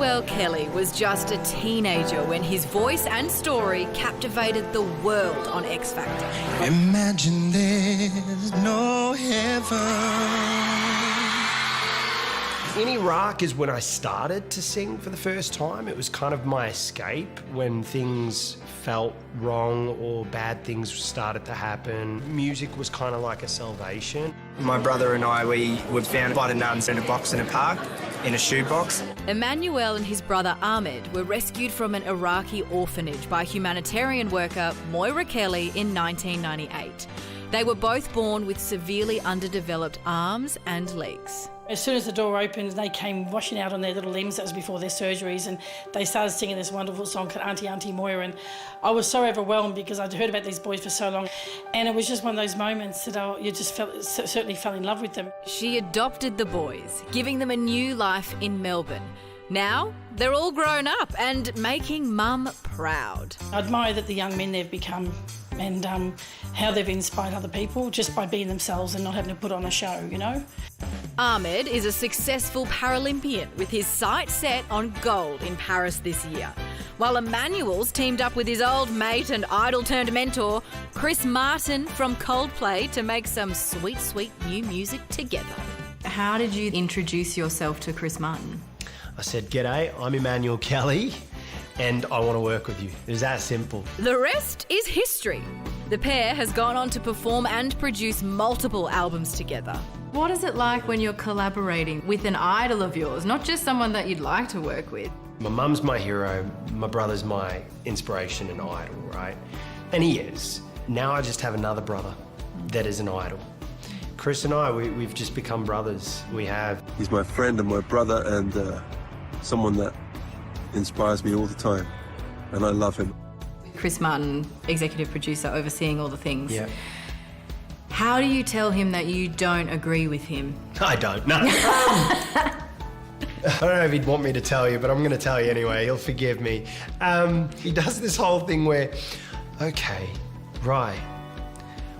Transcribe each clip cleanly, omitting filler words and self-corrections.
Emmanuel Kelly was just a teenager when his voice and story captivated the world on X Factor. Imagine there's no heaven. In Iraq is when I started to sing for the first time. It was kind of my escape when things felt wrong or bad things started to happen. Music was kind of like a salvation. My brother and I, we were found by the nuns in a box in a park, in a shoebox. Emmanuel and his brother Ahmed were rescued from an Iraqi orphanage by humanitarian worker Moira Kelly in 1998. They were both born with severely underdeveloped arms and legs. As soon as the door opened, they came washing out on their little limbs. That was before their surgeries, and they started singing this wonderful song called Auntie, Auntie Moira. And I was so overwhelmed because I'd heard about these boys for so long. And it was just one of those moments that you just certainly fell in love with them. She adopted the boys, giving them a new life in Melbourne. Now, they're all grown up and making Mum proud. I admire that the young men they've become and how they've inspired other people just by being themselves and not having to put on a show, you know. Ahmed is a successful Paralympian with his sights set on gold in Paris this year, while Emmanuel's teamed up with his old mate and idol-turned-mentor, Chris Martin from Coldplay, to make some sweet, sweet new music together. How did you introduce yourself to Chris Martin? I said, "G'day, I'm Emmanuel Kelly, and I want to work with you." It was that simple. The rest is history. The pair has gone on to perform and produce multiple albums together. What is it like when you're collaborating with an idol of yours, not just someone that you'd like to work with? My mum's my hero, my brother's my inspiration and idol, right? And he is. Now I just have another brother that is an idol. Chris and I, we've just become brothers. We have. He's my friend and my brother and someone that inspires me all the time, and I love him. Chris Martin, executive producer, overseeing all the things. Yeah. How do you tell him that you don't agree with him? I don't, no. I don't know if he'd want me to tell you, but I'm going to tell you anyway. He'll forgive me. He does this whole thing where, okay, right,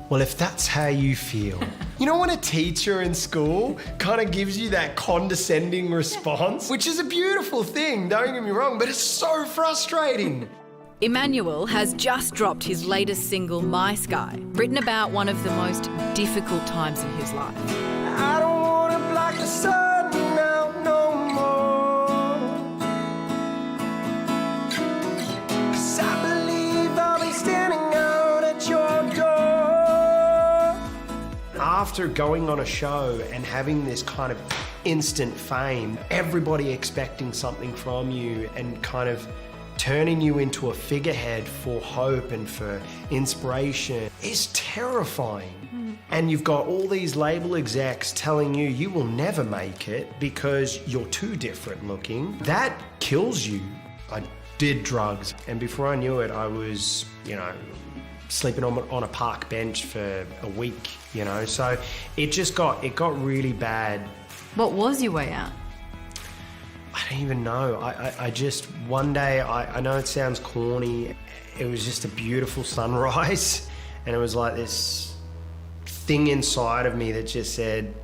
well, if that's how you feel. You know when a teacher in school kind of gives you that condescending response, which is a beautiful thing, don't get me wrong, but it's so frustrating. Emmanuel has just dropped his latest single, My Sky, written about one of the most difficult times in his life. I don't want to block the sun out no more, 'cause I believe I'll be standing out at your door. After going on a show and having this kind of instant fame, everybody expecting something from you and kind of turning you into a figurehead for hope and for inspiration is terrifying. And you've got all these label execs telling you you will never make it because you're too different looking. That kills you. I did drugs, and before I knew it, I was, sleeping on a park bench for a week, So it got really bad. What was your way out? I don't even know. I just, one day, I know it sounds corny, it was just a beautiful sunrise, and it was like this thing inside of me that just said,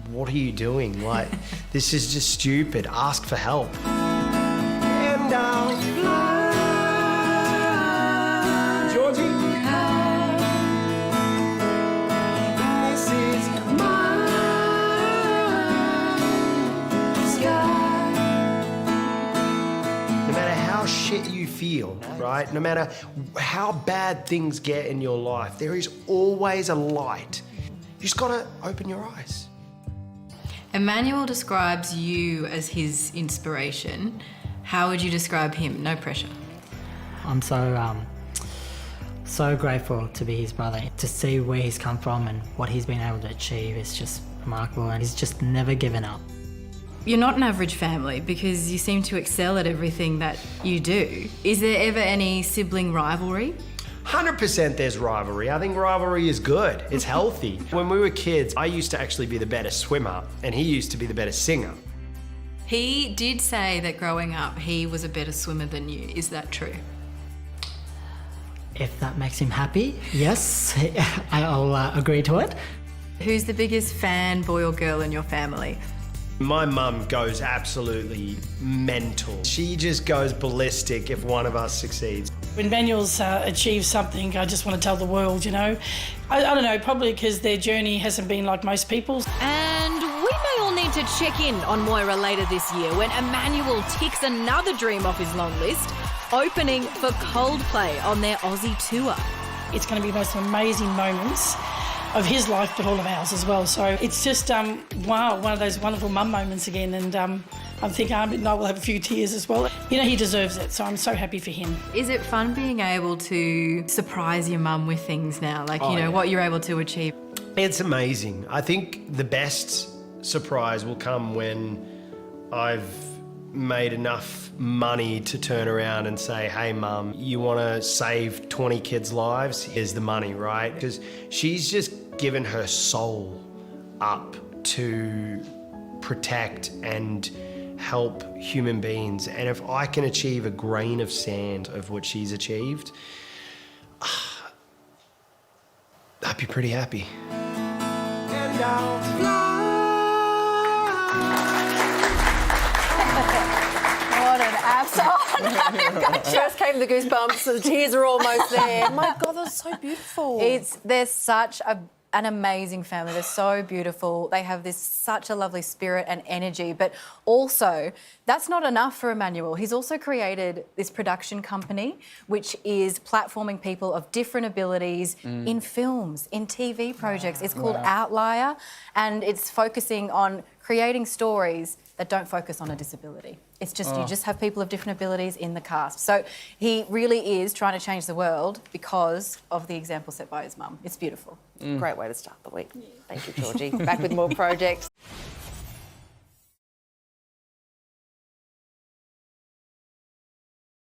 what are you doing? Like, this is just stupid. Ask for help. And I'll fly, Georgie. This is my sky. No matter how shit you feel, right? No matter how bad things get in your life, there is always a light. You just gotta open your eyes. Emmanuel describes you as his inspiration. How would you describe him? No pressure. I'm so grateful to be his brother. To see where he's come from and what he's been able to achieve is just remarkable, and he's just never given up. You're not an average family because you seem to excel at everything that you do. Is there ever any sibling rivalry? 100% there's rivalry. I think rivalry is good. It's healthy. When we were kids, I used to actually be the better swimmer and he used to be the better singer. He did say that growing up, he was a better swimmer than you. Is that true? If that makes him happy, yes, I'll agree to it. Who's the biggest fan, boy or girl, in your family? My mum goes absolutely mental. She just goes ballistic if one of us succeeds. When Emmanuel's achieved something, I just want to tell the world, you know. I don't know, probably because their journey hasn't been like most people's. And we may all need to check in on Moira later this year when Emmanuel ticks another dream off his long list, opening for Coldplay on their Aussie tour. It's going to be the most amazing moments of his life, but all of ours as well. So it's just, wow, one of those wonderful mum moments again. And I'm thinking I will have a few tears as well. You know, he deserves it, so I'm so happy for him. Is it fun being able to surprise your mum with things now? Like, you know, what you're able to achieve? It's amazing. I think the best surprise will come when I've made enough money to turn around and say, hey mum, you want to save 20 kids' lives? Here's the money, right? Because she's just given her soul up to protect and help human beings. And if I can achieve a grain of sand of what she's achieved, I'd be pretty happy. And I'll fly. What an absolute! Just came the goosebumps. The tears are almost there. My God, that's so beautiful. They're such an amazing family. They're so beautiful. They have such a lovely spirit and energy. But also, that's not enough for Emmanuel. He's also created this production company, which is platforming people of different abilities in films, in TV projects. It's called Outlier, and it's focusing on creating stories that don't focus on a disability. It's just, you just have people of different abilities in the cast. So he really is trying to change the world because of the example set by his mum. It's beautiful. Great way to start the week. Thank you, Georgie. Back with more projects.